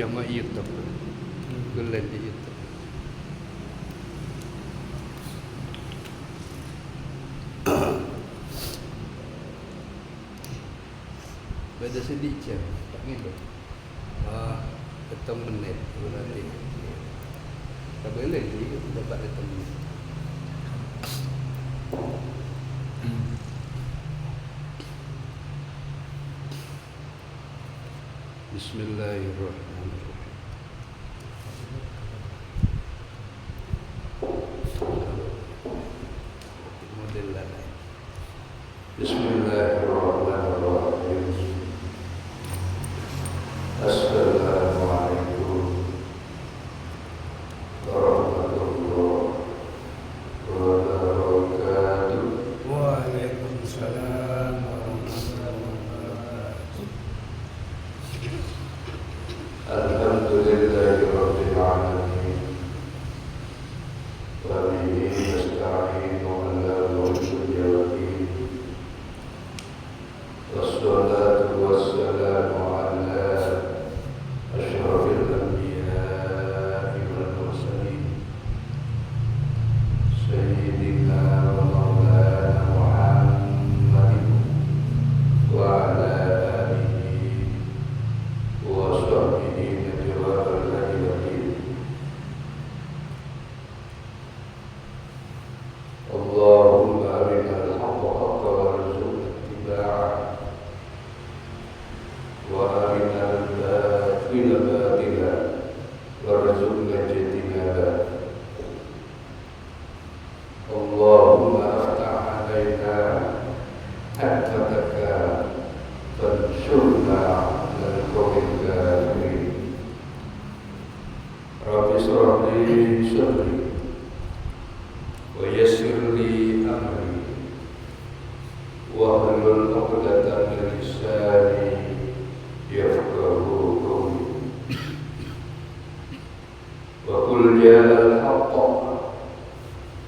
jama YouTube. Gulen di YouTube. Beda sedikit, tak gitu. Ketemu menit berarti. Tak boleh jadi dapat ketemu. Bismillahirrahmanirrahim. Model lain. Bismillahirrahmanirrahim. Assalamualaikum warahmatullahi wabarakatuh. Waalaikumsalam warahmatullahi wabarakatuh. Alhamdulillahirabbil alamin. Wa bihi nasta'inu ala umuri din. Wassalatu wassalamu ala asyrafil anbiya'i wal mursalin. Sayyidina wa maulana Muhammadin wa ala alihi wa sahbihi najwal hadirin. Allahumma arinal haqqa haqqan warzuqna ittiba'ah wa arinal batila batilan warzuqna ijtinabah. Allahumma aftah alaina hikmataka fansurna alal qawmil kafirin. Rabbi shrah li sadri wa yassir li amri wa hlul 'uqdatam min lisani yafqahu qawli. Wa qul ja'al haqqa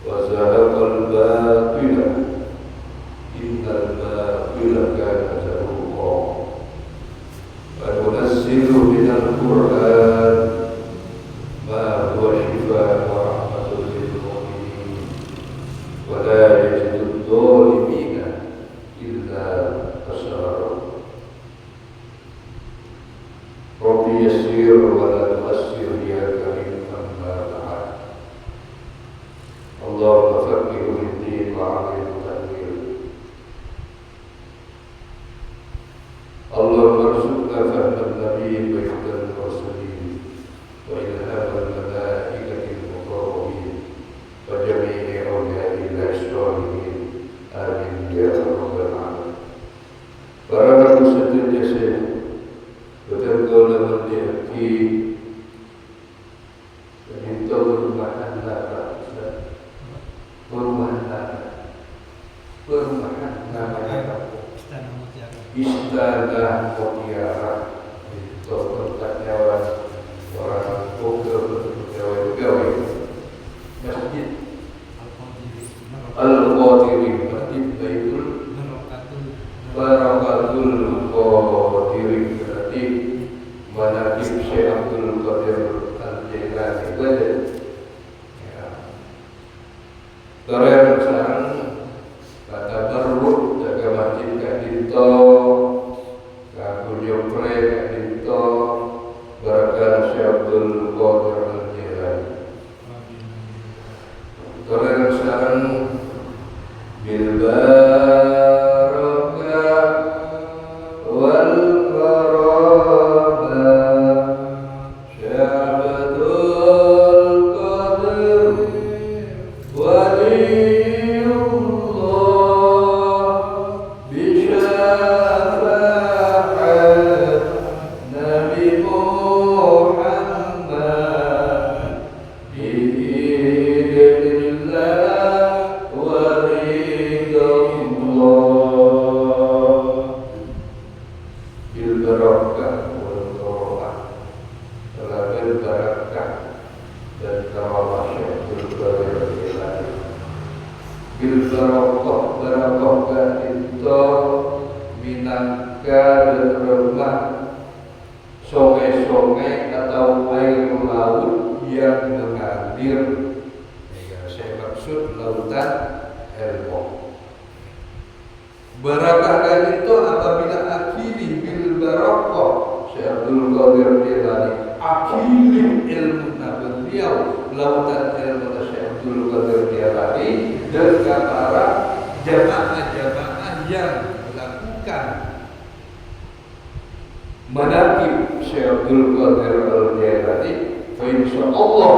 wa zahaqal batila innal batila kana zahuqa. Wa nunazzilu minal Qur'an ma huwa shifaa'un wa rahmatun lil mu'minin wa la yazidu adh-dhalimina illa khasara. Rabbi yassir wa la tu'assir ya karim amma ba'd. Allahumma faqihhu fid-din wa 'allimhu ta'wil. Allahumma arzuqna fahman nabiyyin wa ihdal mursalin wa ilhamal malaikatil muqarrabin wa jami'i awliya'illahi sholihin. Amin ya rabbal alamin. Para muslimin jasa betul-betul memiliki itu perumahan namanya Istana Mutiara. Itu tempatnya orang pegawai masjid Al-Qadiri, masjid Baitul Barakatul Qadiri, berarti manaqib Syekh Abdul Qadir Al-Jailani. Ya. Karena sekarang kata baru jaga masjid kat dito, kaku jopre kat dito, barakan Syekh Abdul Qadir Al-Jailani. Karena sekarang bil barakah wal karamah Syekh Abdul Qadir waliullah bisyafa'at Nabi Muhammad biidznillah wa ridallah bil barakah wal karamah. Telah bil barakah dan karamah Syekh Abdul Qadir Al-Jailani. Bil barakah itu minangka dan rumah sungai-sungai atau atau air laut yang mengalir. Ya, saya maksud lautan ilmu. Barakah dan itu apabila akhiri bil barakah. Syekh Abdul Qadir Jilani akhiri ilmu beliau lautan ilmu Syekh Abdul Qadir Jilani dan para jamaah-jamaah yang melakukan manaqib Syekh Abdul Qadir Al-Jilani. Insyaallah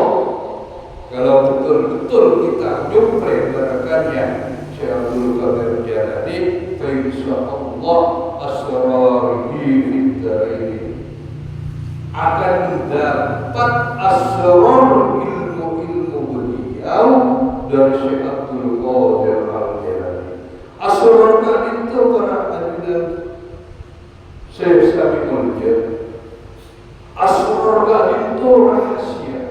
kalau betul-betul kita jumpa barakahnya Syekh Abdul Qadir Jilani, insyaallah asrarihi fid darain akan dapat asrar ilmu-ilmu beliau dari Syekh Abdul Qadir Al-Jilani. Asrar itu para hadirin Syekh Samiul Jad. Asrar itu rahasia.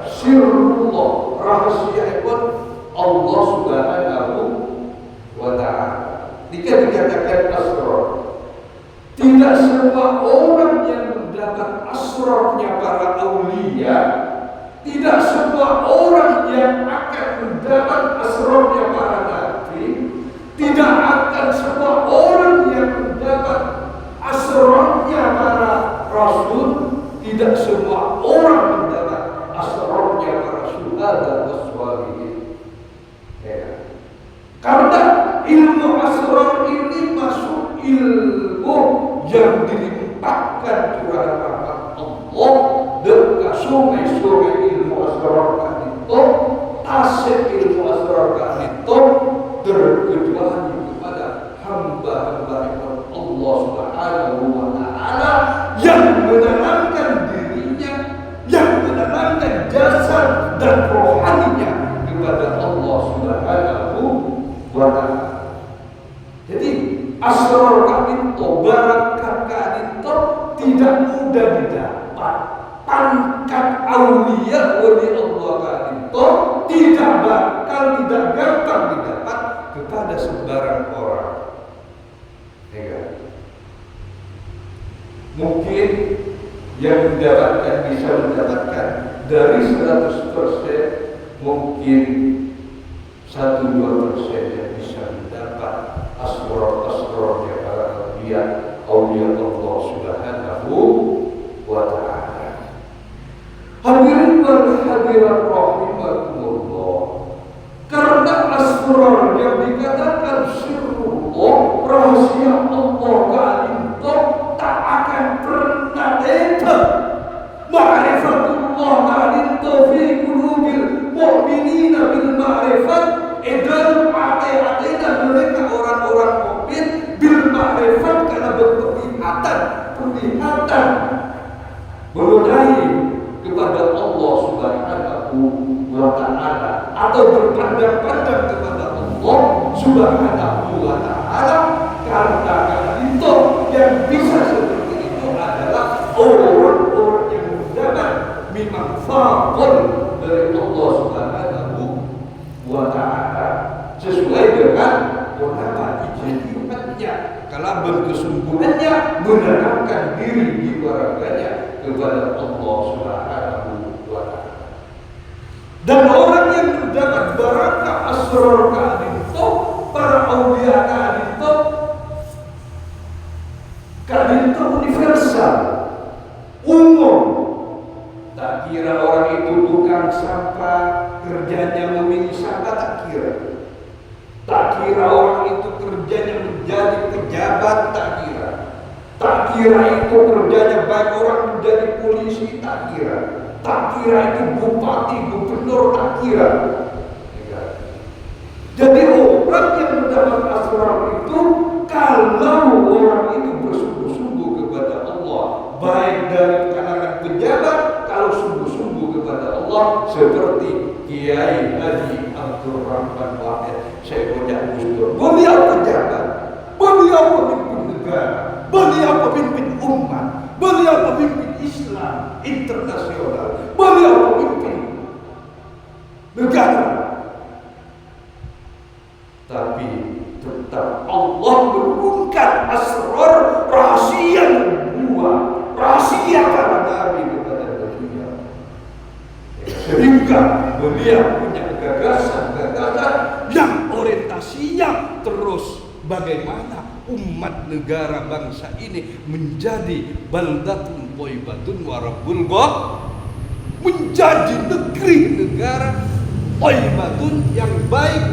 Sirrullah, rahasia itu Allah Subhanahu wa ta'ala. Jika dikatakan asrar, tidak semua orang yang mendapat asrarnya para aulia, tidak semua orang yang akan mendapat asrarnya para nabi, tidak akan semua orang yang mendapat asrarnya para rasul, tidak semua orang mendapat asrarnya para syuhada dan sholihin. Ya. Karena ilmu asrar ini masuk ilmu yang dilimpahkan Tuhan rahmat Allah dan sungai-sungai ilmu asrar itu, tasik ilmu asrar itu terkecuali kepada hamba-hamba Allah Subhanahu wa ta'ala yang menenangkan dirinya, yang menenangkan jasad dan rohaninya kepada Allah Subhanahu wa ta'ala. Jadi asrar itu, barakah itu tidak mudah didapat. Pangkat aulia wali Allah itu tidak gampang didapat kepada sembarang orang. Ya. Mungkin yang bisa mendapatkan dari 100%, mungkin 1-2% yang bisa mendapat asrar-asrarnya para aulia Allah Subhanahu wa ta'ala. Hadirin wal hadirat rahimakumullah. Karena asrar yang dikatakan sirrullah, rahasia Allah ka'alimto, tak akan pernah ada ma'rifatullah ka'alimto fi qulubil mu'minina bil ma'rifat. Edan hati-hatinya mereka orang-orang mukmin bil ma'rifat, karena berpenglihatan mengenai kepada Allah Subhanahu wa ta'ala, atau berpandang-pandang kepada Allah Subhanahu wa ta'ala. Karena itu yang bisa seperti itu adalah orang-orang yang mendapat memang fadl dari Allah Subhanahu wa ta'ala sesuai dengan ulama ijtihadnya, kalau berkesungguhannya menanamkan diri di barakahnya kepada Allah Subhanahu wa ta'ala. Dan orang yang mendapat barakah asrar itu, para aulia itu universal, umum. Tak kira orang itu tukang sampah, kerjanya memilih sampah, tak kira. Tak kira orang itu kerjanya menjadi pejabat, tak kira. Tak kira itu kerjanya baik orang menjadi polisi, tak kira. Tak kira itu bupati, gubernur, tak kira. Jadi orang yang mendapat asrar itu, kalau orang itu bersungguh-sungguh kepada Allah, baik dari kalangan pejabat, kalau sungguh-sungguh kepada Allah, seperti Kiai Haji Abdul Rahman Wahid, Syekh Gus Dur. Beliau pejabat, beliau pemimpin negara, beliau pemimpin umat, beliau pemimpin Islam internasional, beliau pemimpin negara. Tapi tetap Allah menurunkan asrar rahasia nubuwah, rahasia tausiah para nabi kepada beliau. Sehingga beliau punya gagasan-gagasan yang orientasinya terus bagaimana umat negara bangsa ini menjadi baldatun thayyibatun wa rabbul ghafur, menjadi negeri negara thayyibatun yang baik,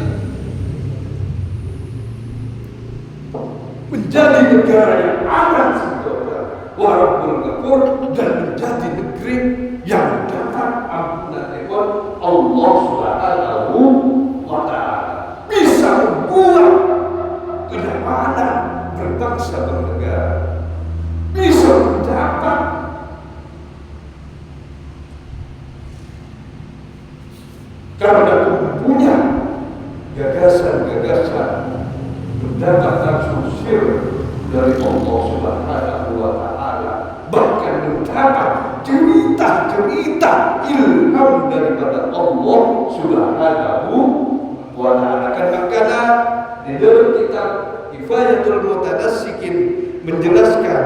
menjadi negara yang aman sejahtera wa rabbul ghafur, dan menjadi negeri yang dapat ampunan Allah Subhanahu wa ta'ala, bisa membuat kedamaian berbangsa bernegara, bisa mendapat karena punya gagasan-gagasan mendapatkan sumber dari Allah Subhanahu wa ta'ala, bahkan mendapat cerita-cerita ilham daripada Allah Subhanahu wa ta'ala. Karena di dalam kitab Kifayatul Mutanassikin menjelaskan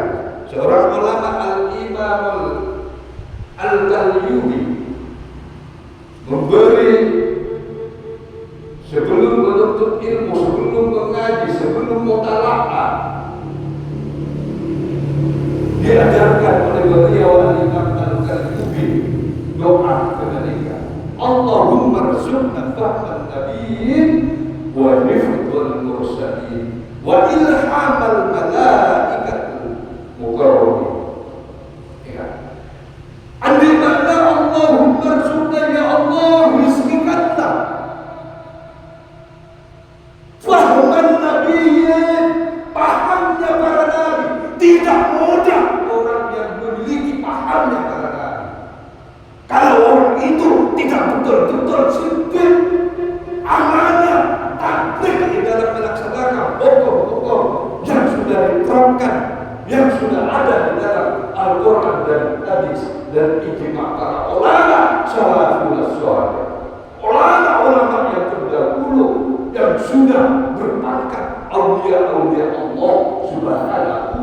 seorang ulama Al-Imam Al-Talyubi memberi sebelum menuntut ilmu, sebelum mengaji, sebelum mutalaah, diajarkan oleh beliau Al-Imam Al-Talyubi doa ketika Allahumma rzuqna fahman nabiyyin wa hifdzal mursalin wa ilhamal malaikatul mukarramin. Ya. Andai mana Allahumma rzuqna, ya Allah rizqikanlah fahman nabiyyin, pahamnya para nabi. Tidak mudah orang yang memiliki pahamnya para nabi. Kalau orang itu tidak betul-betul simpel, amanah, takbir di dalam melaksanakan hukum-hukum yang sudah diterapkan, yang sudah ada di dalam Al-Quran dan hadis dan ijma para ulama salafus saleh, ulama-ulama yang terdahulu yang sudah berpangkat aulia-aulia Allah Subhanahu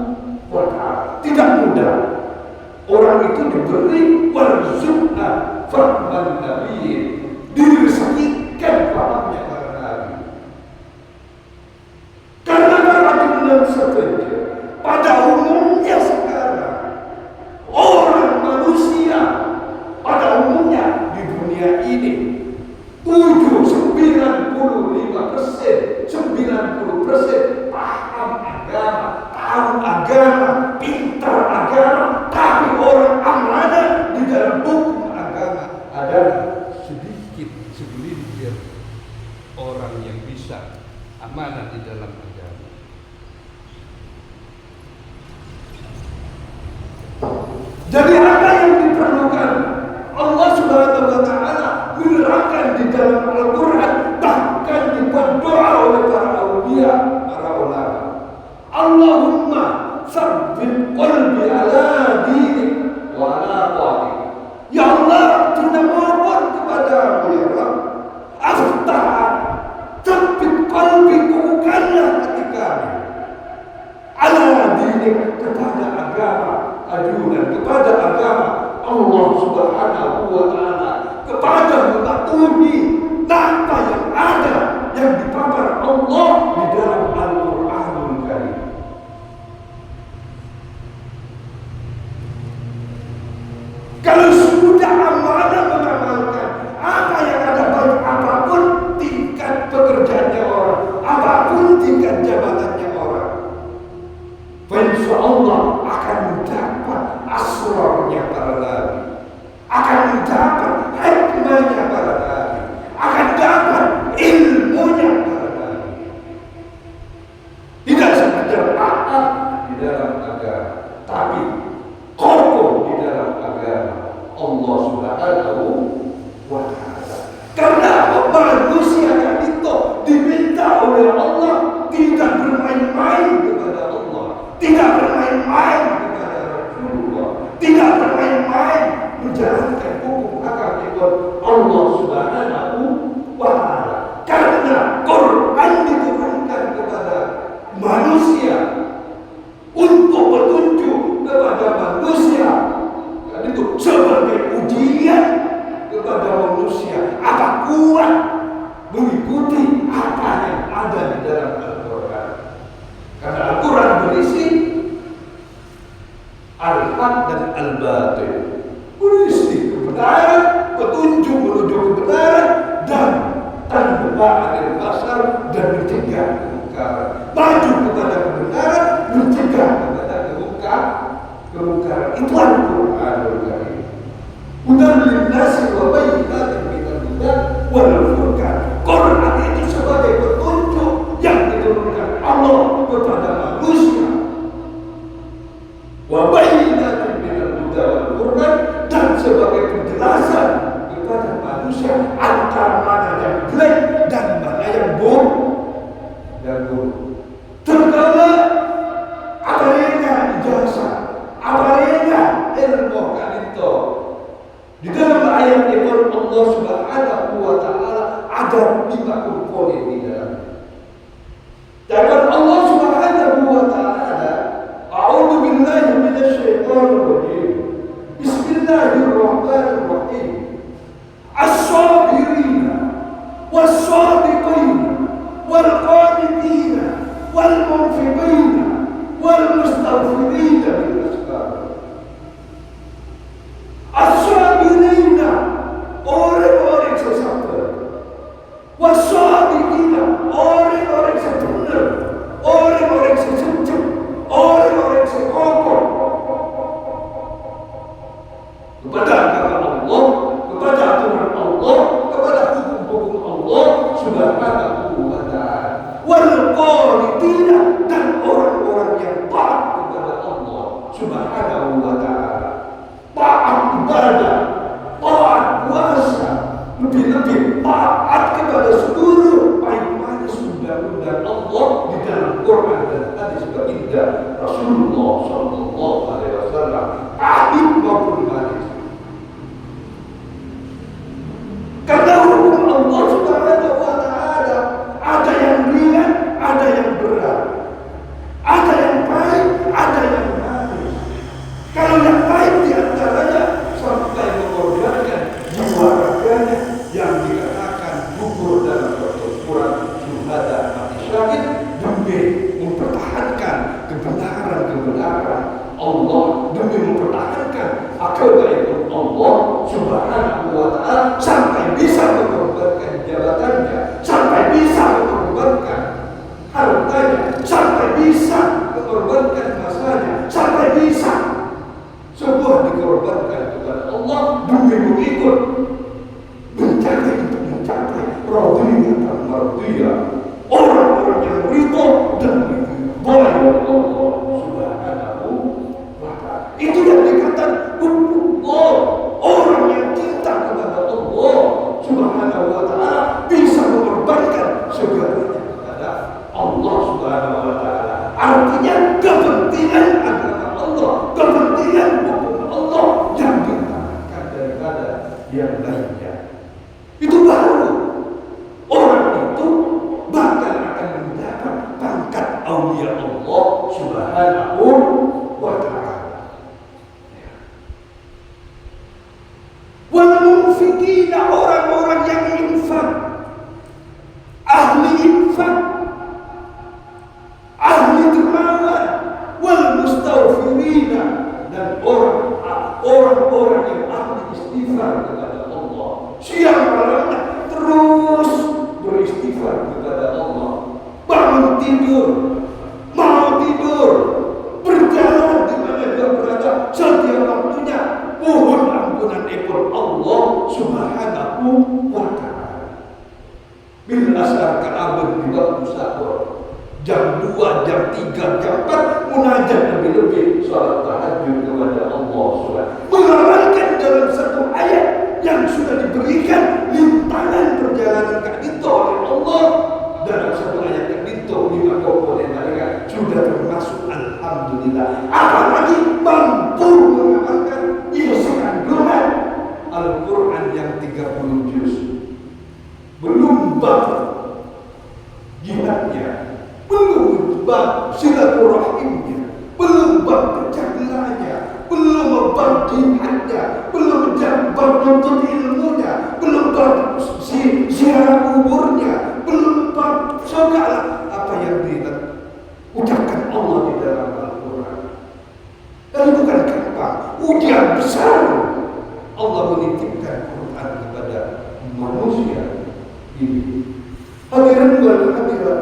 wa ta'ala. Tidak mudah orang itu diberi warzuqna fahman nabiyyin, direzekikan pahamnya para nabi. Karena peraturan saja pada umumnya sekarang orang manusia pada umumnya di dunia ini 90% paham agama, tahu agama, pintar agama, tapi orang amanah di dalam hukum agama adalah sedikit segelintir orang yang bisa amanah di dalam agama. Jadi apa yang diperlukan? Allah Subhanahu wa ta'ala menerangkan di dalam Al-Quran, bahkan dibuat doa oleh para aulia, para ulama. Allahumma sabbit qalbi ala dinik wa ala ta'atik. Ya Allah, kita mohon kepadamu ya Allah, aftah, sabbit qalbi, kukuhkanlah hati kami ala dinik, kepada agama ajunan, kepada agama Allah Subhanahu wa ta'ala, kepada mengetahui apa yang ada yang dipaparkan Allah di dalam Al-Qur'anul Karim. Kalau sudah amanah mengamalkan apa yang ada, baik apapun tingkat pekerjaannya orang, apapun tingkat jabatannya orang, insya Allah akan mendapat asrarnya para nabi, akan mendapat hikmahnya para nabi, akan dapat ilmunya para nabi. Tidak sekedar paham di dalam agama, tapi kokoh di dalam agama Allah Subhanahu wa ta'ala. Karena manusia yang itu diminta oleh Allah tidak bermain-main kepada Allah, tidak bermain-main kepada Rasulullah, tidak bermain-main menjalankan hukum agama Allah Subhanahu wa ta'ala. Karena Quran diturunkan kepada manusia untuk petunjuk kepada manusia mencegah kemungkaran, maju kepada kebenaran, mencegah kepada kemungkaran. Itu Al-Qur'anul Karim. Hudan lin-nasi wa bayyinatin minal huda wal furqan. Quran itu sebagai petunjuk yang diturunkan Allah kepada manusia. Wa bayyinatin minal huda wal furqan, dan sebagai penjelasan kepada manusia antara mana yang jelek dan mana yang buruk. Terkala adanya ijazah, adanya ilmu kanito. Di dalam ayat itu Allah Subhanahu wa taala ada 5 komponen di dalamnya. Dan Allah Subhanahu wa taala, a'udzu billahi minasy syaithanir rajim. Bismillahirrahmanirrahim. As-sabirina was-sadiqina wal-qanitina wal-munfiqina wal-mustaghfirina bil asbab. As-sabirina, orang-orang yang sabar. Was-sadiqina, orang-orang yang benar, orang-orang yang sejujur, orang-orang yang kokoh kepada agama Allah, kepada aturan Allah, kepada hukum-hukum Allah Subhanahu wa ta'ala. Wal qanitina, dan orang-orang yang taat kepada Allah Subhanahu wa ta'ala. Taat ibadah, taat puasa, lebih-lebih taat kepada seluruh baik undang-undang Allah di dalam Quran dan hadis baginda Rasulullah sallallahu alaihi wasallam, ahid maupun hadis. Karena hukum Allah Subhanahu wa ta'ala ada yang ringan, ada yang berat, ada yang baik, ada yang manis. Kalau yang baik diantaranya sampai mengorbankan jiwa raganya yang dikatakan gugur dalam pertempuran syuhada mati syahid demi mempertahankan kebenaran Allah, demi mempertahankan agama Allah Subhanahu wa ta'ala, sampai bisa mengorbankan jabatannya, sampai bisa mengorbankan hartanya, sampai bisa mengorbankan masanya, sampai bisa semua dikorbankan kepada Allah demi mengikut mencapai radhiyah dan mardiyah, orang-orang yang ridho dan boleh Allah Subhanahu wa ta'ala. Itu yang dikatakan Allah, orang yang cinta kepada Allah Subhanahu wa ta'ala bisa mengorbankan segalanya kepada Allah Subhanahu wa ta'ala. Artinya kepentingan agama Allah, kepentingan hukum Allah yang diutamakan daripada yang lainnya. Itu baru orang itu bakal akan mendapat pangkat aulia Allah Subhanahu wa ta'ala. Wal munfiqina, orang-orang yang infak, ahli infak, ahli dermawan. Wal mustaghfirina, dan orang-orang yang ahli istighfar kepada Allah. Siang malam terus beristighfar kepada Allah. Bangun tidur, mau tidur, berjalan di mana dia berada, setiap waktunya mohon ampunan Allah Subhanahu wa ta'ala. Bil asar ka'abun di waktu sahur, jam 2, jam 3, jam 4 munajat lebih-lebih salat tahajud kepada Allah Subhanahu. Mengamalkan dalam satu ayat yang sudah diberikan rintangan perjalanan itu oleh Allah dalam satu ayat itu 5 komponen mereka sudah termasuk alhamdulillah. Apalagi mampu mengamalkan isi kandungan Al-Quran yang 30 juz, belum bab jihadnya, belum bab silaturahimnya, belum bab perjalanannya, belum bab jihadnya, belum bab nuntut ilmunya, belum bab ziarah kuburnya, belum bab segala apa yang diucapkan Allah di dalam Al-Quran. Dan bukan gampang, ujian besar Allah menitipkan Quran kepada manusia ini. Hadirin wal hadirat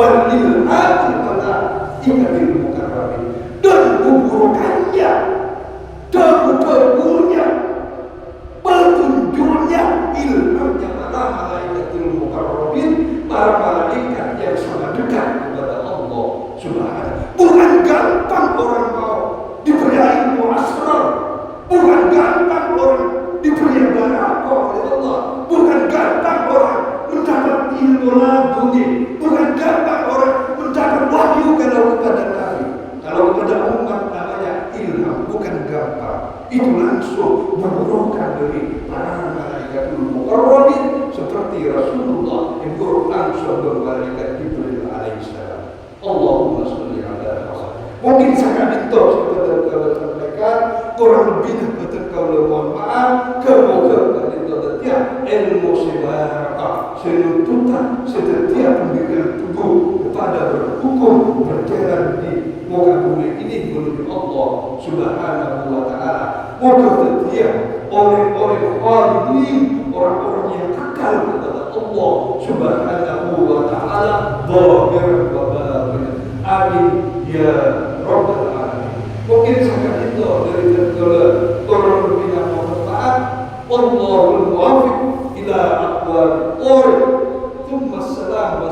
walil adil malaikatil mukarramin, dan keburukannya, debu-debunya, petunjuknya, ilhamnya para malaikatil mukarramin, para malaikat yang sangat dekat kepada Allah Subhanahu. Bukan gampang orang mau diberi ilmu asrar, bukan gampang orang diberi barakah oleh Allah, bukan gampang orang mendapat ilmu laduni, bukan gampang orang mendapat wahyu kalau kepada Nabi, kalau kepada umat namanya ilham, bukan gampang. Itu langsung memerlukan dari para malaikatul mukarramin seperti Rasulullah yang langsung dari malaikat Jibril alaihissalam. Allahumma sholli ala Muhammad. Mungkin sangat itu seperti kalau sampaikan kurang lebih betul kalau mohon maaf kemoga itu setiap ilmu sebaraka senuntutan setiap pendirian tubuh kepada berhukum berjalan di muka bumi ini menuju Allah Subhanahu wa Ta'ala. Moga setiap orang-orang khalidin, orang-orang yang kekal kepada Allah Subhanahu wa Ta'ala zahir wa batin. Amin ya Rabbal alamin. Mungkin sangat itu dari orang berbina manfaat. Allahul muwaffiq ila aqwamit thumma assalamu